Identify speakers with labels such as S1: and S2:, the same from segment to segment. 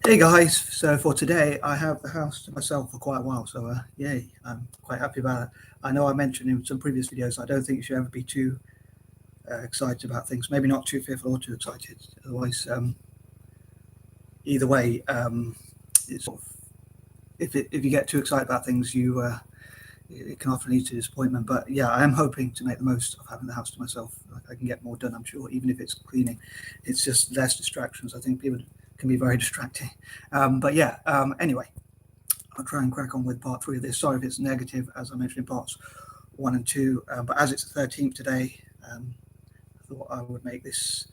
S1: Hey guys, so for today I have the house to myself for quite a while, so yay, I'm quite happy about it. I know I mentioned in some previous videos I don't think you should ever be too excited about things, maybe not too fearful or too excited, otherwise either way it's sort of, if you get too excited about things it can often lead to disappointment. But yeah, I am hoping to make the most of having the house to myself. Like, I can get more done, I'm sure, even if it's cleaning. It's just less distractions. I think people can be very distracting. But yeah, anyway, I'll try and crack on with part 3 of this. Sorry if it's negative, as I mentioned in parts 1 and 2. But as it's the 13th today, I thought I would make this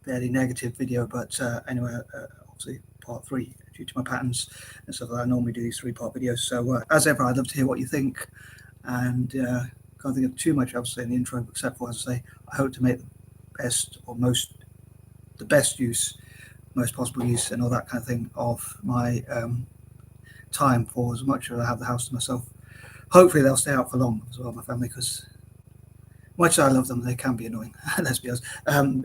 S1: fairly negative video. But anyway, obviously part 3, due to my patterns and stuff like that, I normally do these 3-part videos. So as ever, I'd love to hear what you think. And can't think of too much else to say in the intro, except for, as I say, I hope to make the best or the best use, most possible use, and all that kind of thing of my time, for as much as I have the house to myself. Hopefully they'll stay out for long as well, my family, because much as I love them, they can be annoying. Let's be honest.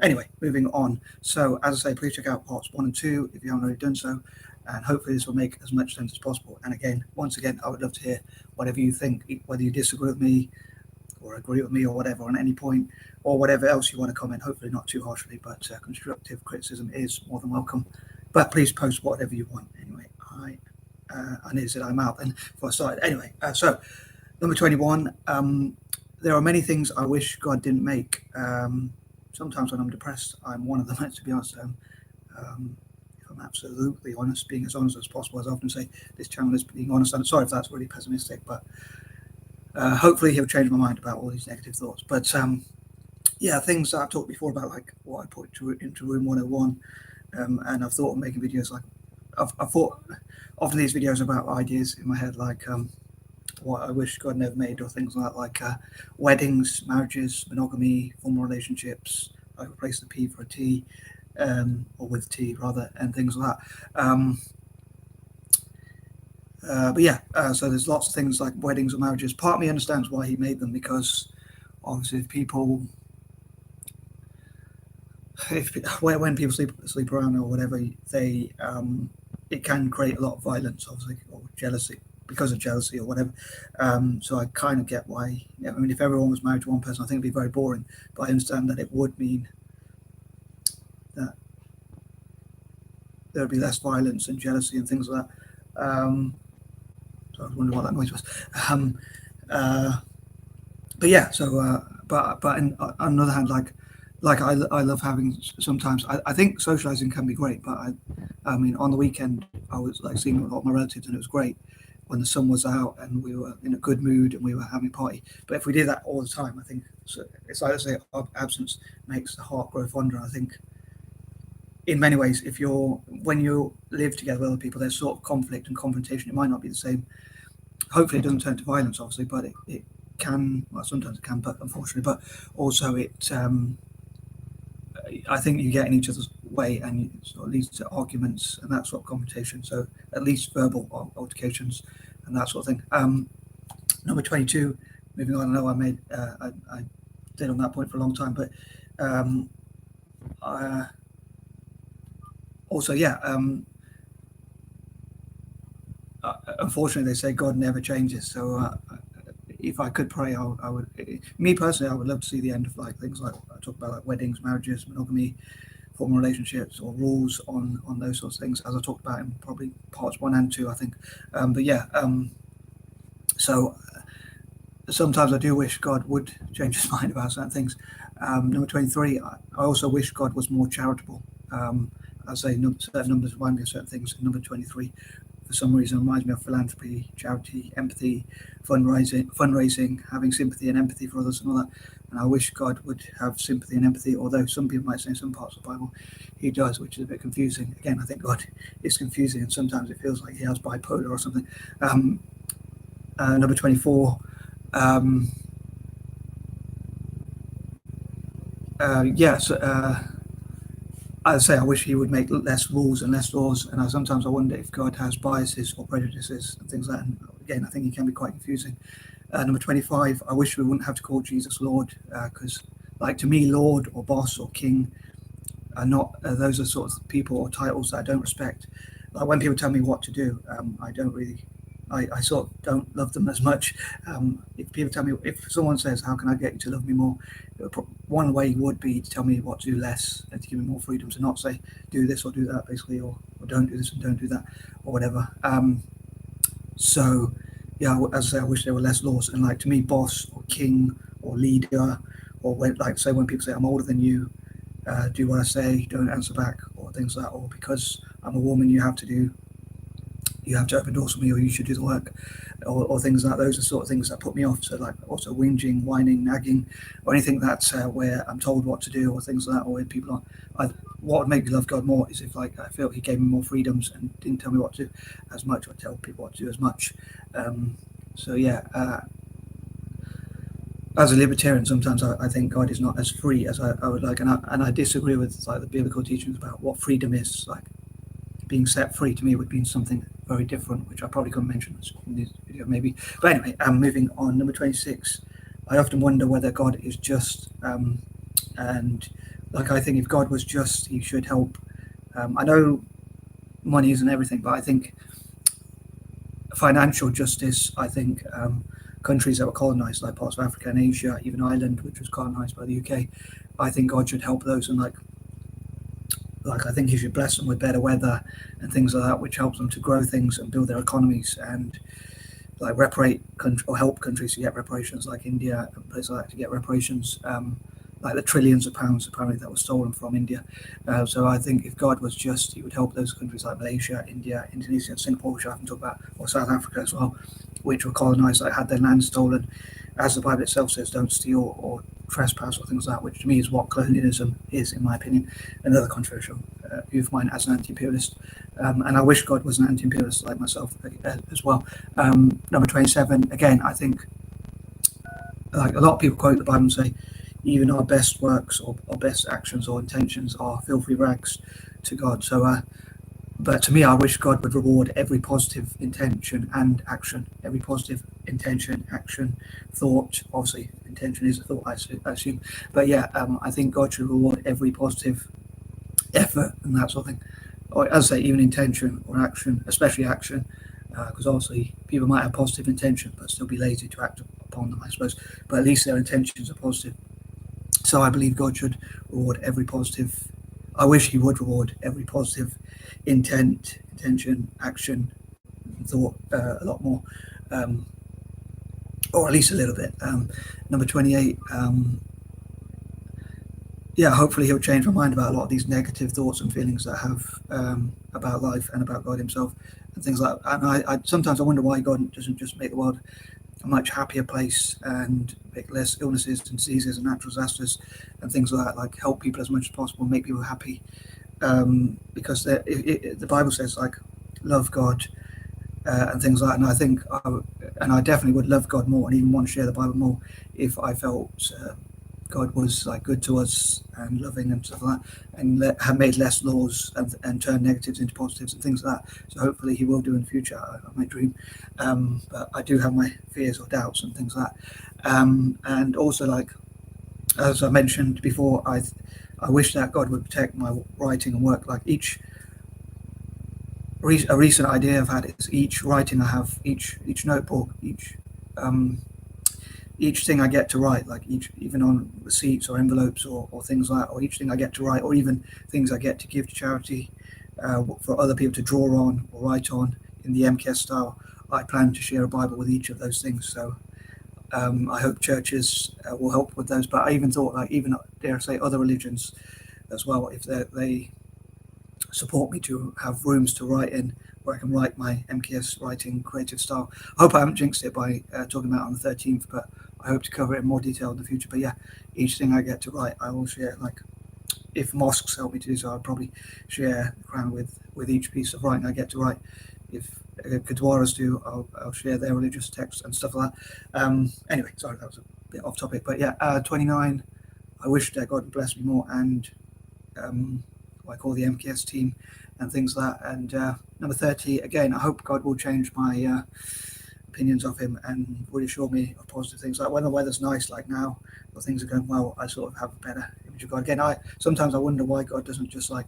S1: Anyway, moving on. So as I say, please check out parts 1 and 2 if you haven't already done so, and hopefully this will make as much sense as possible. And again, once again, I would love to hear whatever you think, whether you disagree with me or agree with me or whatever on any point, or whatever else you want to comment. Hopefully not too harshly, but constructive criticism is more than welcome. But please post whatever you want. Anyway, I need to say I'm out then before I started. Anyway, so number 21. There are many things I wish God didn't make. Sometimes when I'm depressed, I'm one of them, to be honest. If I'm absolutely honest, being as honest as possible, as I often say, this channel is being honest. I'm sorry if that's really pessimistic, but hopefully he'll change my mind about all these negative thoughts. But yeah, things that I've talked before about, like what I put into room 101, and I've thought of making videos like, I've thought often these videos about ideas in my head, like what I wish God never made, or things like weddings, marriages, monogamy, formal relationships. I replace the P for a T, or with T rather, and things like that. But yeah, so there's lots of things like weddings or marriages. Part of me understands why he made them, because obviously if when people sleep around or whatever, they it can create a lot of violence, obviously, or jealousy, because of jealousy or whatever. So I kind of get why. I mean, if everyone was married to one person, I think it'd be very boring. But I understand that it would mean that there would be less violence and jealousy and things like that. So I was wondering what that noise was. But yeah, so but on the other hand, like I love having sometimes. I think socializing can be great, but I mean, on the weekend I was like seeing a lot of my relatives, and it was great when the sun was out and we were in a good mood and we were having a party. But if we did that all the time, I think it's like I say, absence makes the heart grow fonder. I think in many ways, when you live together with other people, there's sort of conflict and confrontation. It might not be the same. Hopefully it doesn't turn to violence, obviously, but it can. Well, sometimes it can, but unfortunately, but also I think you get in each other's way, and it sort of leads to arguments and that sort of confrontation. So at least verbal altercations and that sort of thing. Number 22. Moving on. I know I did on that point for a long time, but also, yeah. Unfortunately, they say God never changes. So if I could pray, I would. Me personally, I would love to see the end of like things like I talk about, like weddings, marriages, monogamy, formal relationships, or rules on those sorts of things, as I talked about in probably parts 1 and 2, I think. But yeah, so sometimes I do wish God would change his mind about certain things. Number 23, I also wish God was more charitable. I say certain numbers remind me of certain things. Number 23, for some reason, reminds me of philanthropy, charity, empathy, fundraising, having sympathy and empathy for others and all that. And I wish God would have sympathy and empathy, although some people might say in some parts of the Bible he does, which is a bit confusing. Again, I think God is confusing, and sometimes it feels like he has bipolar or something. Number 24, yes. I say I wish he would make less rules and less laws, and sometimes I wonder if God has biases or prejudices and things like that. And again, I think he can be quite confusing. Number 25, I wish we wouldn't have to call Jesus Lord, because, like, to me, Lord or boss or king are not those are sort of people or titles that I don't respect. Like when people tell me what to do, I don't really. I sort of don't love them as much. If people tell me, if someone says, "How can I get you to love me more?" One way would be to tell me what to do less and to give me more freedom, to not say do this or do that, basically, or don't do this and don't do that, or whatever. So, yeah, as I say, I wish there were less laws. And like to me, boss or king or leader, or when, like say when people say I'm older than you, do what I say, don't answer back, or things like that, or because I'm a woman, you have to open doors for me, or you should do the work, or things like those are sort of things that put me off. So like also whinging, whining, nagging, or anything that's where I'm told what to do, or things like that, or where people are. What would make me love God more is if like I felt He gave me more freedoms and didn't tell me what to do as much, or tell people what to do as much. So yeah. As a libertarian, sometimes I think God is not as free as I would like, and I disagree with like the biblical teachings about what freedom is. Like being set free to me would mean something very different, which I probably couldn't mention in this video maybe. But anyway, moving on. Number 26. I often wonder whether God is just, and like I think if God was just, He should help. I know money isn't everything, but I think financial justice. I think countries that were colonized, like parts of Africa and Asia, even Ireland, which was colonized by the UK, I think God should help those, and like I think He should bless them with better weather and things like that, which helps them to grow things and build their economies, and like or help countries to get reparations, like India and places like that, to get reparations, like the trillions of pounds apparently that were stolen from India. So I think if God was just, He would help those countries like Malaysia, India, Indonesia, Singapore, which I haven't talked about, or South Africa as well, which were colonized, like had their land stolen. As the Bible itself says, don't steal or trespass or things like that, which to me is what colonialism is, in my opinion. Another controversial view of mine as an anti-imperialist. And I wish God was an anti-imperialist like myself as well. Number 27, again, I think like a lot of people quote the Bible and say, even our best works or best actions or intentions are filthy rags to God. So, but to me, I wish God would reward every positive intention and action, every positive intention, action, thought. Obviously, intention is a thought, I assume. But yeah, I think God should reward every positive effort and that sort of thing. Or as I say, even intention or action, especially action, because obviously people might have positive intention but still be lazy to act upon them, I suppose. But at least their intentions are positive. So I believe God should reward every positive. I wish He would reward every positive intention, action, thought a lot more, or at least a little bit. Number 28. Yeah, hopefully He'll change my mind about a lot of these negative thoughts and feelings that I have about life and about God Himself and things like that. And I sometimes I wonder why God doesn't just make the world a much happier place and make less illnesses and diseases and natural disasters and things like that, like help people as much as possible, make people happy, because the Bible says like love God and things like that. And I think I definitely would love God more and even want to share the Bible more if I felt God was like good to us and loving and stuff like that, and have made less laws and turned negatives into positives and things like that. So hopefully He will do in the future. I might dream, but I do have my fears or doubts and things like that. And also, like as I mentioned before, I wish that God would protect my writing and work. Like a recent idea I've had is each writing I have, each notebook, each thing I get to write, like even on receipts or envelopes or things like that, or each thing I get to write, or even things I get to give to charity for other people to draw on or write on in the M.K.S style, I plan to share a Bible with each of those things. So I hope churches will help with those. But I even thought, like, even dare I say, other religions as well, if they support me to have rooms to write in where I can write my M.K.S writing creative style. I hope I haven't jinxed it by talking about it on the 13th, but I hope to cover it in more detail in the future. But yeah, each thing I get to write, I will share. Like, if mosques help me to do so, I'll probably share the Quran with each piece of writing I get to write. If Kadwaras do, I'll share their religious texts and stuff like that. Anyway, sorry, that was a bit off topic. But yeah, 29, I wish that God would bless me more, and like all the M.K.S team and things like that. And number 30, again, I hope God will change my opinions of him and reassure me of positive things. Like when the weather's nice, like now, or things are going well, I sort of have a better image of God. Again, sometimes I wonder why God doesn't just like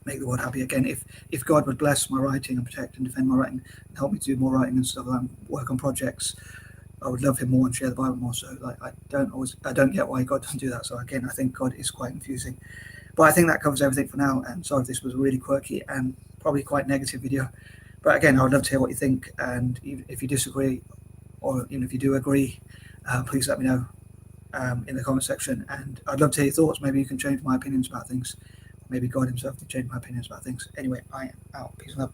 S1: make the world happy again. If God would bless my writing and protect and defend my writing and help me to do more writing and stuff, and work on projects, I would love him more and share the Bible more. So like I don't get why God doesn't do that. So again, I think God is quite confusing. But I think that covers everything for now. And sorry if this was a really quirky and probably quite negative video. But again, I would love to hear what you think. And if you disagree, or even if you do agree, please let me know in the comment section. And I'd love to hear your thoughts. Maybe you can change my opinions about things. Maybe God himself can change my opinions about things. Anyway, I am out. Peace and love.